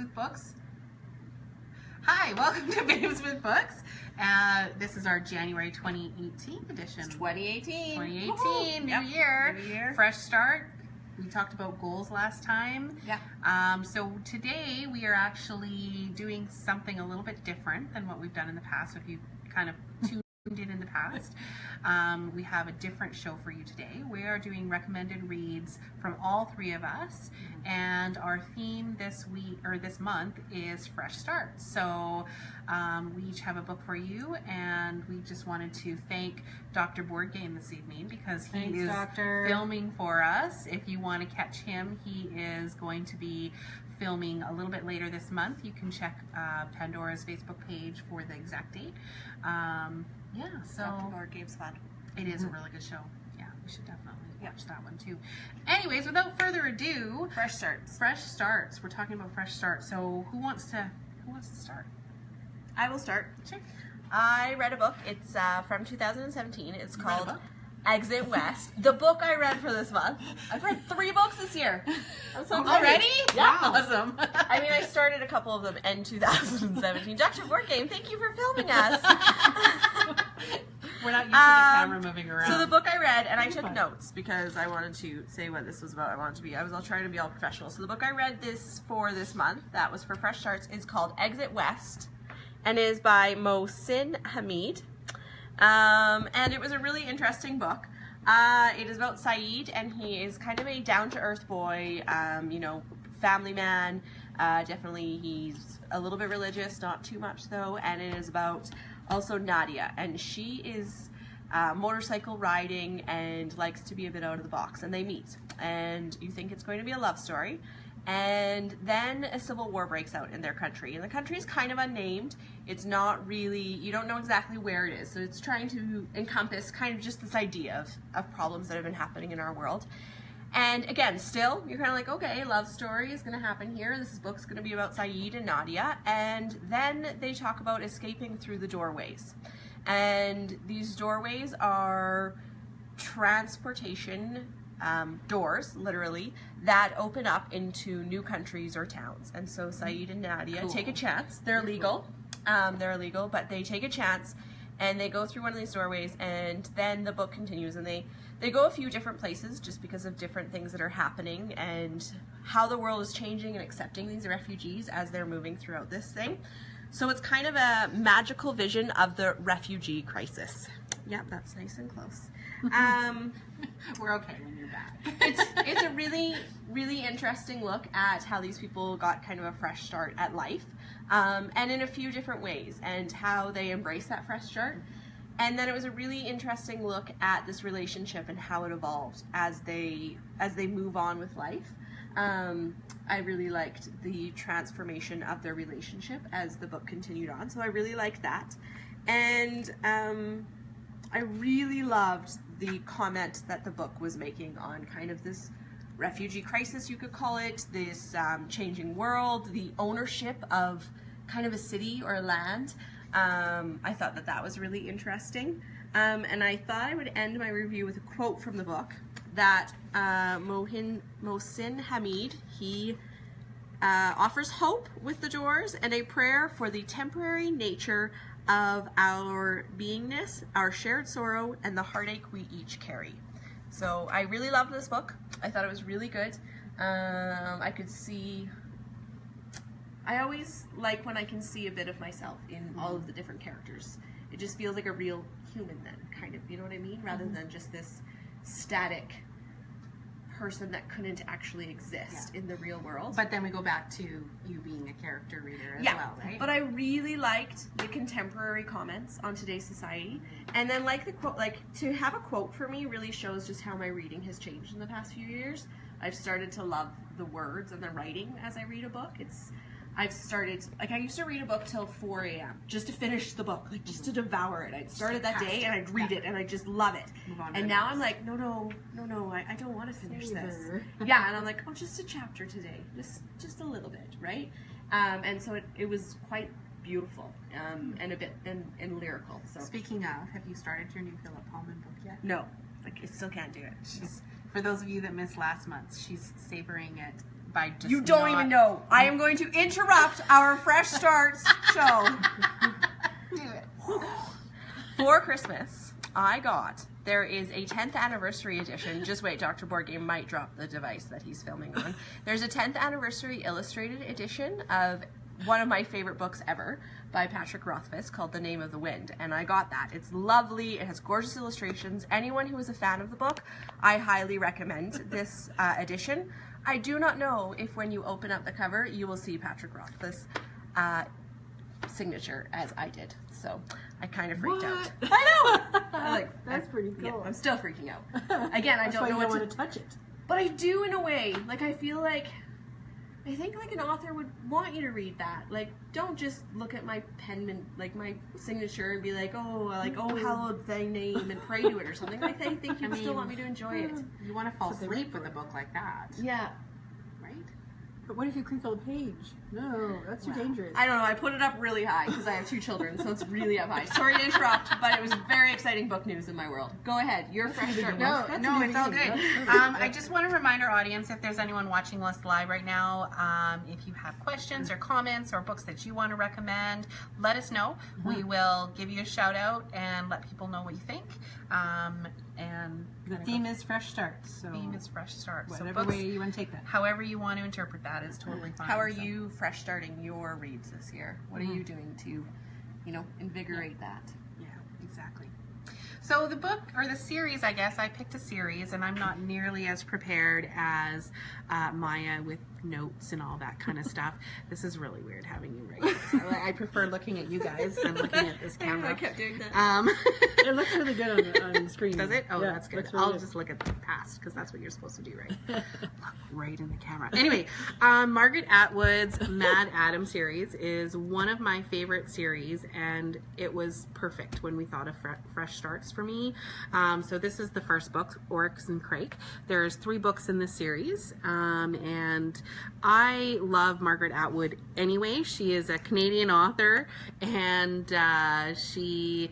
Books. Hi, welcome to Babes with Books. This is our January 2018 edition. It's 2018. 2018, New year. Fresh start. We talked about goals last time. Yeah. So today we are actually doing something a little bit different than what we've done in the past. If you kind of tuned in the past, we have a different show for you today. We are doing recommended reads from all three of us, and our theme this week or this month is fresh starts. So we each have a book for you, and we just wanted to thank Dr. Board Game this evening because he is filming for us. If you want to catch him, he is going to be filming a little bit later this month. You can check Pandora's Facebook page for the exact date. Yeah, so Dr. Board Game's fun. It is a really good show. Yeah, we should definitely watch that one too. Anyways, without further ado, Fresh starts. Fresh starts. We're talking about fresh starts. So who wants to start? I will start. Sure. I read a book. It's from 2017. It's You read a called book? Exit West. The book I read for this month. I've read 3 books this year. I'm so excited. Already? Yeah. Awesome. I mean, I started a couple of them in 2017. Dr. Board Game, thank you for filming us. We're not used to the camera moving around. So the book I read, and I took notes because I wanted to say what this was about. I was all trying to be all professional. So the book I read this month, that was for Fresh Starts, is called Exit West, and is by Mohsin Hamid. And it was a really interesting book. It is about Saeed, and he is kind of a down-to-earth boy, family man. Definitely he's a little bit religious, not too much though, and it is about also Nadia, and she is motorcycle riding and likes to be a bit out of the box, and they meet, and you think it's going to be a love story, and then a civil war breaks out in their country, and the country is kind of unnamed. It's not really, you don't know exactly where it is, so it's trying to encompass kind of just this idea of problems that have been happening in our world. And again, still, you're kind of like, okay, love story is going to happen here. This book's going to be about Saeed and Nadia. And then they talk about escaping through the doorways. And these doorways are transportation doors, literally, that open up into new countries or towns. And so Saeed and Nadia take a chance. They're illegal. They're illegal, but they take a chance. And they go through one of these doorways, and then the book continues, and they go a few different places just because of different things that are happening and how the world is changing and accepting these refugees as they're moving throughout this thing. So it's kind of a magical vision of the refugee crisis. Yep, that's nice and close. We're okay when you're back. It's a really, really interesting look at how these people got kind of a fresh start at life, and in a few different ways, and how they embrace that fresh start. And then it was a really interesting look at this relationship and how it evolved as they move on with life. I really liked the transformation of their relationship as the book continued on, so I really liked that. And I really loved the comment that the book was making on kind of this refugee crisis, you could call it, this changing world, the ownership of kind of a city or land. I thought that was really interesting. And I thought I would end my review with a quote from the book that Mohsin Hamid, he offers hope with the doors and a prayer for the temporary nature of our beingness, our shared sorrow, and the heartache we each carry. So I really loved this book. I thought it was really good. I always like when I can see a bit of myself in all of the different characters. It just feels like a real human then, kind of, you know what I mean? Rather than just this static person that couldn't actually exist in the real world. But then we go back to you being a character reader as well, right? But I really liked the contemporary comments on today's society. And then like the quote, like to have a quote for me really shows just how my reading has changed in the past few years. I've started to love the words and the writing as I read a book. I've started, like I used to read a book till 4 a.m. just to finish the book, like just to devour it. I'd start it that day and I'd read it and I just love it. And now I'm like, no, I don't want to finish this. Yeah, and I'm like, oh, just a chapter today, just a little bit, right? And so it was quite beautiful and a bit and lyrical. So Speaking of, have you started your new Philip Pullman book yet? no, like I still can't do it. For those of you that missed last month, she's savoring it by just You don't even know. I am going to interrupt our Fresh Starts show. Do it. For Christmas, there is a 10th anniversary edition. Just wait, Dr. Boardgame might drop the device that he's filming on. There's a 10th anniversary illustrated edition of one of my favorite books ever by Patrick Rothfuss called The Name of the Wind, and I got that. It's lovely. It has gorgeous illustrations. Anyone who is a fan of the book, I highly recommend this edition. I do not know if when you open up the cover, you will see Patrick Rothfuss' signature as I did. So I kind of freaked out. I know. That's pretty cool. Yeah, I'm still freaking out. Again, I don't know what want to touch it. But I do in a way. Like I feel like I think like an author would want you to read that. Like don't just look at my pen, like my signature, and be like, oh, hallowed thy name, and pray to it or something. Like I think you'd still want me to enjoy it. You want to fall asleep with a book like that. Yeah. Right? But what if you crinkle the page? No, that's too dangerous. I don't know. I put it up really high because I have 2 children, so it's really up high. Sorry to interrupt, but it was very exciting book news in my world. Go ahead. You're Fresh Start. No, it's all good. I just want to remind our audience, if there's anyone watching us live right now, if you have questions or comments or books that you want to recommend, let us know. We will give you a shout out and let people know what you think. And The theme is Fresh Starts. So theme is Fresh Starts. whatever So books, way you want to take that. However you want to interpret that is totally fine. How are you fresh starting your reads this year? What are you doing to, invigorate that? Yeah, exactly. So the book, or the series, I guess, I picked a series, and I'm not nearly as prepared as Maya with notes and all that kind of stuff. This is really weird having you write this. I prefer looking at you guys than looking at this camera. I kept doing that. It looks really good on the screen. Does it? Oh, Yeah, that's good. looks really I'll good. just look at the past, because that's what you're supposed to do, right? Look right in the camera. Anyway, Margaret Atwood's Mad Adam series is one of my favorite series, and it was perfect when we thought of Fresh Starts for me. So this is the first book, Oryx Crake. There's 3 books in this series, and I love Margaret Atwood anyway. She is a Canadian author, and she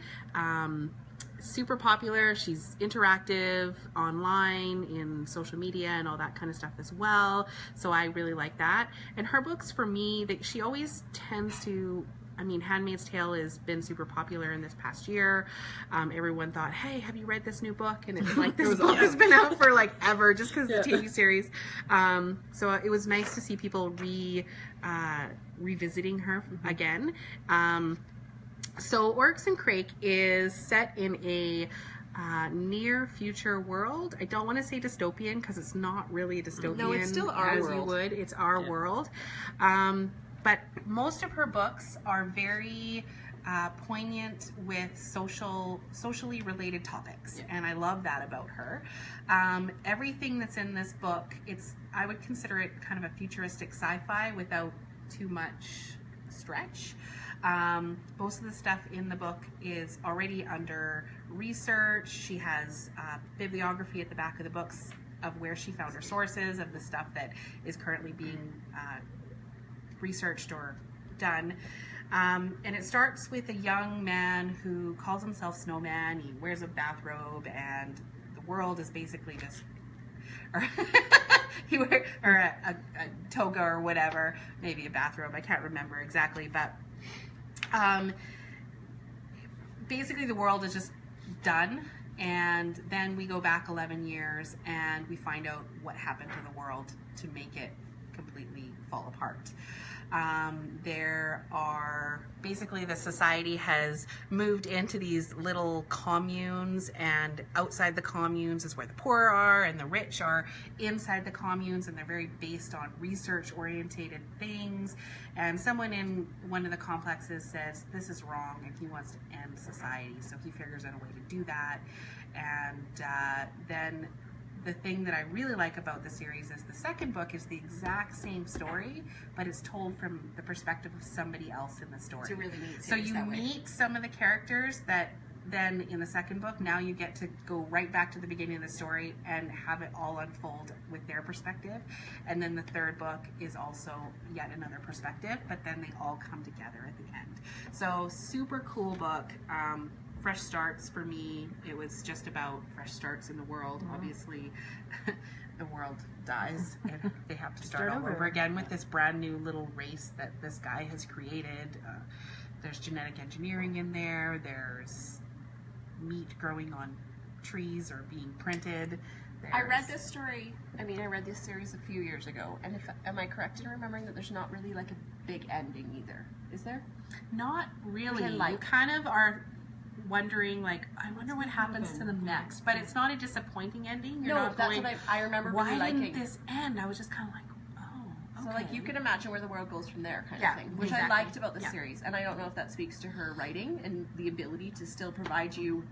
super popular. She's interactive online in social media and all that kind of stuff as well. So I really like that. And her books, for me, she always tends to, Handmaid's Tale has been super popular in this past year. Everyone thought, hey, have you read this new book? And it's like, this book has been out for like ever, just because it's a TV series. So it was nice to see people revisiting her again. So Oryx Crake is set in a near future world. I don't want to say dystopian, because it's not really a dystopian. No, it's still our as world. you would. It's our world. But most of her books are very poignant with socially related topics, and I love that about her. Everything that's in this book, I would consider it kind of a futuristic sci-fi without too much stretch. Most of the stuff in the book is already under research. She has bibliography at the back of the books of where she found her sources of the stuff that is currently being researched or done. And it starts with a young man who calls himself Snowman. He wears a bathrobe, and the world is basically just or a toga or whatever, maybe a bathrobe, I can't remember exactly, but basically the world is just done. And then we go back 11 years and we find out what happened to the world to make it completely fall apart. Basically the society has moved into these little communes, and outside the communes is where the poor are, and the rich are inside the communes, and they're very based on research orientated things. And someone in one of the complexes says this is wrong, and he wants to end society, so he figures out a way to do that. And then the thing that I really like about the series is the second book is the exact same story, but it's told from the perspective of somebody else in the story. It's a really neat series. So you meet some of the characters that then in the second book, now you get to go right back to the beginning of the story and have it all unfold with their perspective. And then the third book is also yet another perspective, but then they all come together at the end. So super cool book. Fresh starts for me. It was just about fresh starts in the world. Obviously, the world dies and they have to start all over again with this brand new little race that this guy has created. There's genetic engineering in there. There's meat growing on trees or being printed. I read this story, I read this series a few years ago, and am I correct in remembering that there's not really like a big ending either? Is there? Not really. Like, you kind of are wondering, like, I wonder what happens to them next. But it's not a disappointing ending. You're not that's going, what I remember really why liking. didn't this end? I was just kind of like, oh, okay. So like you can imagine where the world goes from there kind of thing, which I liked about the series. And I don't know if that speaks to her writing and the ability to still provide you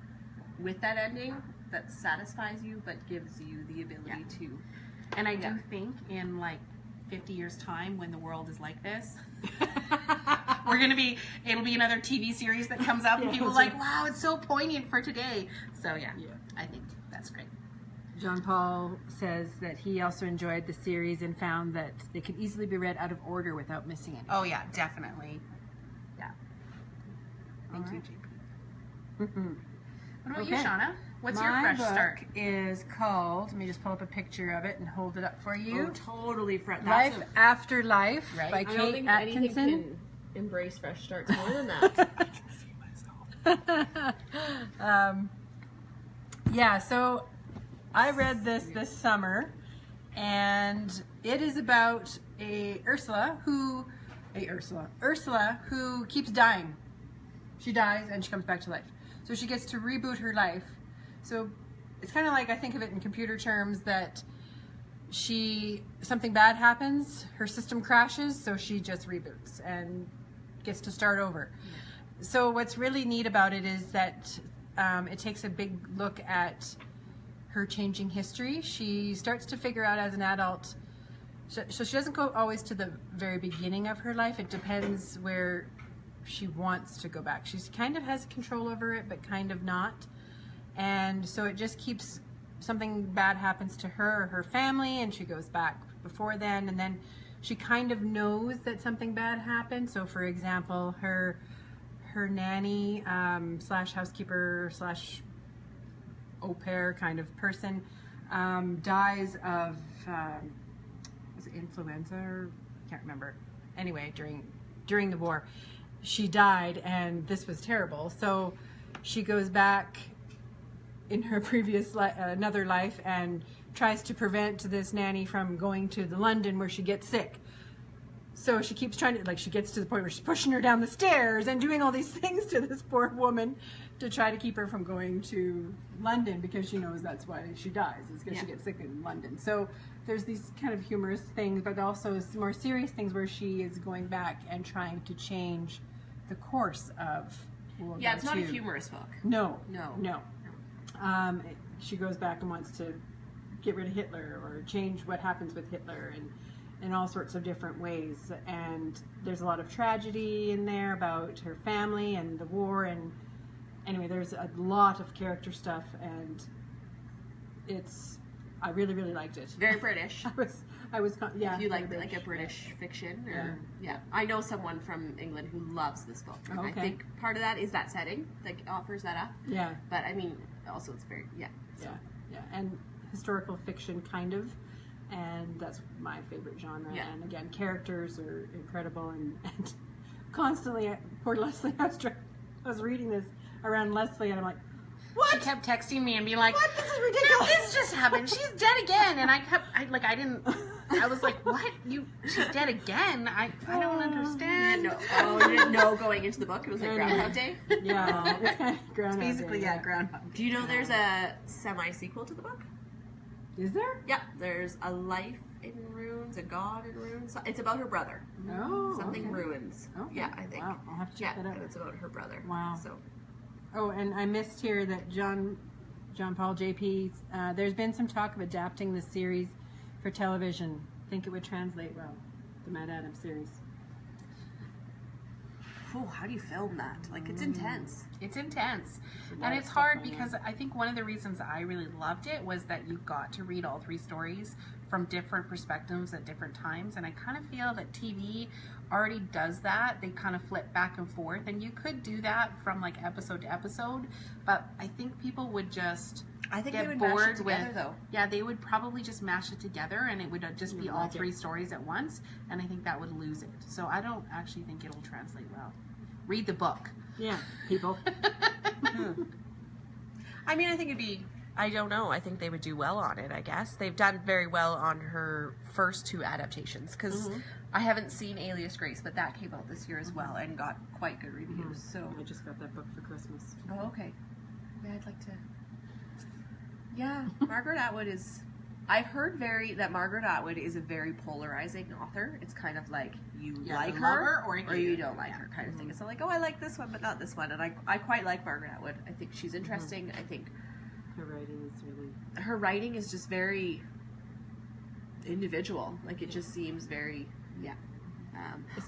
with that ending that satisfies you but gives you the ability to. And I do think in like 50 years time when the world is like this, it'll be another TV series that comes up and people are like, wow, it's so poignant for today. So I think that's great. Jean Paul says that he also enjoyed the series and found that they could easily be read out of order without missing anything. Oh yeah, definitely. Yeah. Thank you, JP. What about you, Shauna? What's your fresh start? My book is called, let me just pull up a picture of it and hold it up for you. Oh, totally fresh. Life After Life by I don't Kate think Atkinson. anything can embrace fresh starts more than that. I can see myself. So I read this summer, and it is about Ursula who keeps dying. She dies and she comes back to life. So she gets to reboot her life. So it's kind of like, I think of it in computer terms, that something bad happens, her system crashes, so she just reboots and gets to start over. So what's really neat about it is that it takes a big look at her changing history. She starts to figure out as an adult, so she doesn't go always to the very beginning of her life. It depends where she wants to go back. She kind of has control over it, but kind of not. And so it just keeps, something bad happens to her or her family, and she goes back before then, and then she kind of knows that something bad happened. So for example, her nanny slash housekeeper slash au pair kind of person dies of was it influenza, or can't remember. Anyway, during the war, she died, and this was terrible. So she goes back in her previous another life and tries to prevent this nanny from going to the London where she gets sick. So she keeps trying to, like, she gets to the point where she's pushing her down the stairs and doing all these things to this poor woman to try to keep her from going to London, because she knows that's why she dies, is because she gets sick in London. So there's these kind of humorous things, but also some more serious things where she is going back and trying to change the course of World War It's not a II. humorous book. No. She goes back and wants to get rid of Hitler or change what happens with Hitler, and in all sorts of different ways. And there's a lot of tragedy in there about her family and the war, and anyway, there's a lot of character stuff, and I really, really liked it. Very British. If you like a British fiction, or I know someone from England who loves this book. And I think part of that is that setting that offers that up. Yeah. But I mean, also it's very and historical fiction kind of, and that's my favorite genre. Yeah. And again, characters are incredible, and constantly, poor Leslie. I was reading this around Leslie, and I'm like, what? She kept texting me and being like, What? This is ridiculous. This just happened. She's dead again. And I was like, what? She's dead again? I don't understand. You didn't know going into the book it was like Groundhog Day? Yeah, it's kind of Groundhog Day. Basically, Groundhog Day. Do you know there's a semi-sequel to the book? Is there? Yeah, there's a life in ruins, a god in ruins. It's about her brother. Oh, Something ruins. Okay. Yeah, I think. Wow, I'll have to check that out. And it's about her brother. Wow. So. Oh, and I missed here that John Paul JP, there's been some talk of adapting this series for television. I think it would translate well, the Matt Adams series. Oh, how do you film that? Like, it's intense. It's intense. And it's hard because I think one of the reasons I really loved it was that you got to read all three stories from different perspectives at different times. And I kind of feel that TV already does that. They kind of flip back and forth, and you could do that from like episode to episode, but I think people would just I think get they would bored mash it together, with, though. yeah, they would probably just mash it together, and it would just be all three stories at once, and I think that would lose it. So I don't actually think it'll translate well. Read the book. Yeah, people. I mean, I think it'd be, I don't know, I think they would do well on it, I guess. They've done very well on her first 2 adaptations, because I haven't seen Alias Grace, but that came out this year as well and got quite good reviews. So I just got that book for Christmas. Oh, okay. Yeah, I'd like to. Yeah, Margaret Atwood is. I've heard that Margaret Atwood is a very polarizing author. It's kind of like you like love her or you don't like her kind of thing. It's not like, oh, I like this one, but not this one. And I quite like Margaret Atwood. I think she's interesting. I think Her writing is really. her writing is just very individual. Like, it just seems very, yeah.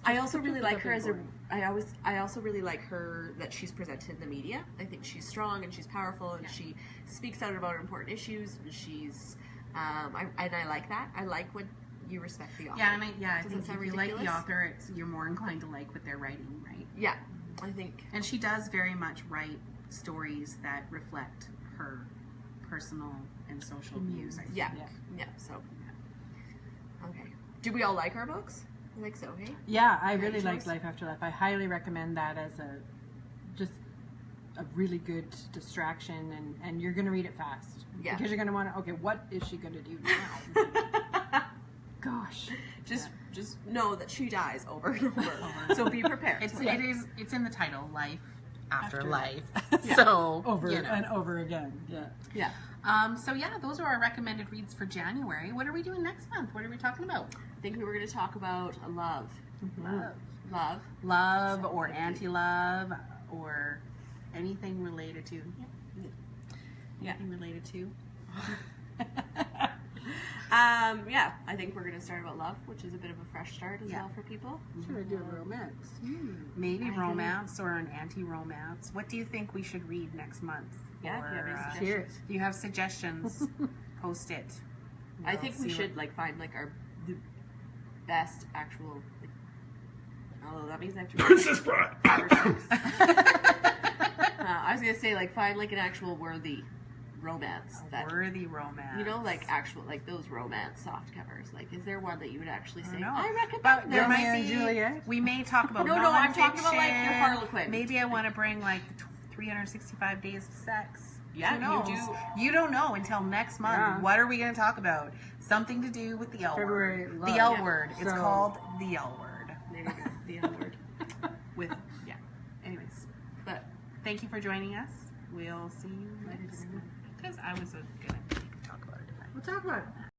I also really like her as a. I also really like her that she's presented in the media. I think she's strong and she's powerful and she speaks out about important issues, and she's. I like that. I like when you respect the author. Yeah, and I Does think that sound if you like the ridiculous? author, you're more inclined to like what they're writing, right? Yeah, I think. And she does very much write stories that reflect her personal and social views, I think. Yeah. So. Okay. Do we all like our books? I think so. Hey. Yeah, I really choice. like Life After Life. I highly recommend that as just a really good distraction, and you're going to read it fast. Yeah. Because you're going to want to, okay, what is she going to do now? Gosh. Just know that she dies over and over. So be prepared. It's in the title, Life After After Life. Yeah. So Over you know. and over again. Yeah. Yeah. So yeah, those are our recommended reads for January. What are we doing next month? What are we talking about? I think we were going to talk about love. Love or anti-love or anything related to. Yeah. Anything related to. Yeah, I think we're going to start about love, which is a bit of a fresh start as well for people. Should I do a romance? Maybe romance or an anti-romance. What do you think we should read next month? Yeah, if you have any Or, suggestions. if you have suggestions, post it. I think we see should find the best actual. Although that means I have to read 5 or 6. I was gonna say find an actual worthy romance Worthy romance. you know, actual those romance soft covers. Is there one that you would actually say? know. I recommend But there this. might and be. Juliet? We may talk about No, I'm talking about, your nonfiction. Harlequin. Maybe I want to bring the 365 days of sex. Yeah, Who knows? you do. You don't know until next month. Yeah. What are we going to talk about? Something to do with the L February word. love. The L Yeah. word. It's So- called the L word. There you go, the L word. With yeah. Anyways, But thank you for joining us. We'll see you next month. Because I was gonna talk about it. We'll talk about it.